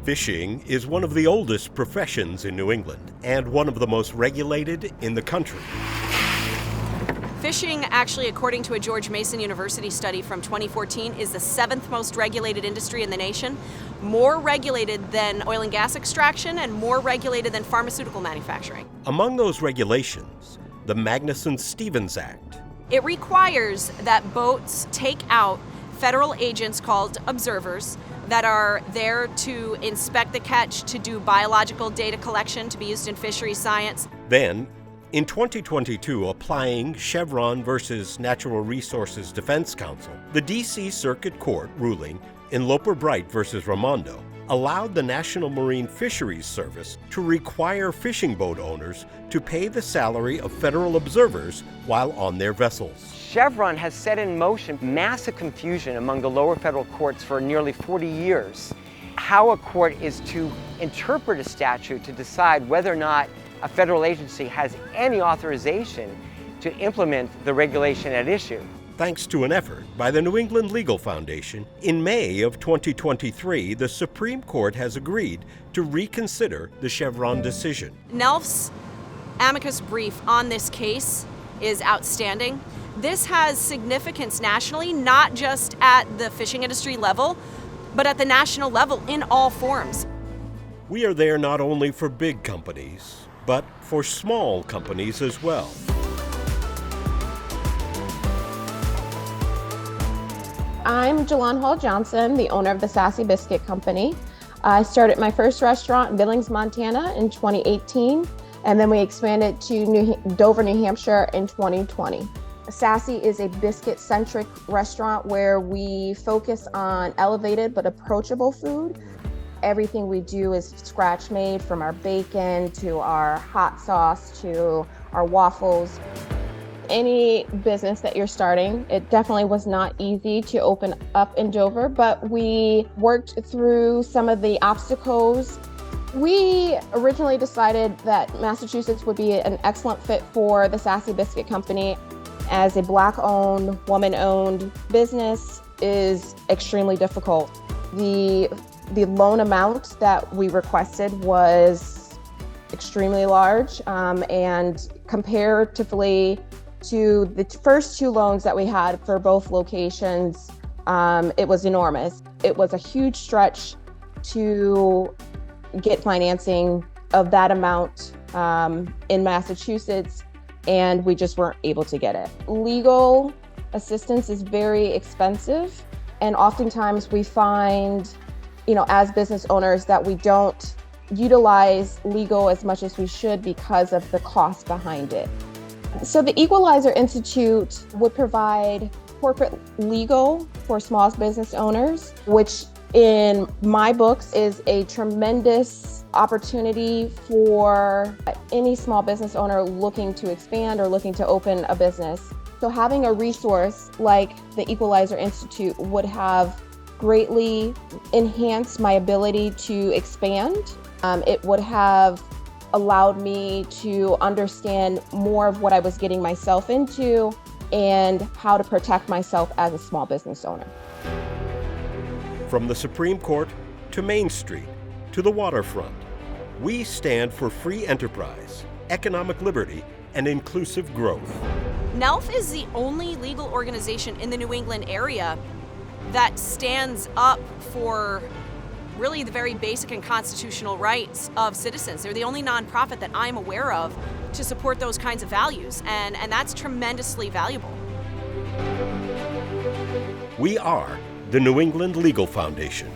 Fishing is one of the oldest professions in New England and one of the most regulated in the country. Fishing, actually, according to a George Mason University study from 2014, is the 7th most regulated industry in the nation, more regulated than oil and gas extraction and more regulated than pharmaceutical manufacturing. Among those regulations, the Magnuson-Stevens Act. It requires that boats take out federal agents called observers that are there to inspect the catch, to do biological data collection to be used in fisheries science. Then, in 2022, applying Chevron versus Natural Resources Defense Council, the D.C. Circuit Court ruling in Loper Bright versus Raimondo allowed the National Marine Fisheries Service to require fishing boat owners to pay the salary of federal observers while on their vessels. Chevron has set in motion massive confusion among the lower federal courts for nearly 40 years. How a court is to interpret a statute to decide whether or not a federal agency has any authorization to implement the regulation at issue. Thanks to an effort by the New England Legal Foundation, in May of 2023, the Supreme Court has agreed to reconsider the Chevron decision. NELF's amicus brief on this case is outstanding. This has significance nationally, not just at the fishing industry level, but at the national level in all forms. We are there not only for big companies, but for small companies as well. I'm Jalon Hall Johnson, the owner of the Sassy Biscuit Company. I started my first restaurant in Billings, Montana in 2018, and then we expanded to Dover, New Hampshire in 2020. Sassy is a biscuit-centric restaurant where we focus on elevated but approachable food. Everything we do is scratch made, from our bacon to our hot sauce to our waffles. Any business that you're starting, it definitely was not easy to open up in Dover, but we worked through some of the obstacles. We originally decided that Massachusetts would be an excellent fit for the Sassy Biscuit Company. As a Black-owned, woman-owned business is extremely difficult. The loan amount that we requested was extremely large, and comparatively to the first 2 loans that we had for both locations, it was enormous. It was a huge stretch to get financing of that amount in Massachusetts, and we just weren't able to get it. Legal assistance is very expensive, and oftentimes we find, as business owners, that we don't utilize legal as much as we should because of the cost behind it. So the Equalizer Institute would provide corporate legal for small business owners, which in my books is a tremendous opportunity for any small business owner looking to expand or looking to open a business. So having a resource like the Equalizer Institute would have greatly enhanced my ability to expand. It would have allowed me to understand more of what I was getting myself into and how to protect myself as a small business owner. From the Supreme Court to Main Street to the waterfront, we stand for free enterprise, economic liberty, and inclusive growth. NELF is the only legal organization in the New England area that stands up for really the very basic and constitutional rights of citizens. They're the only nonprofit that I'm aware of to support those kinds of values, and that's tremendously valuable. We are the New England Legal Foundation.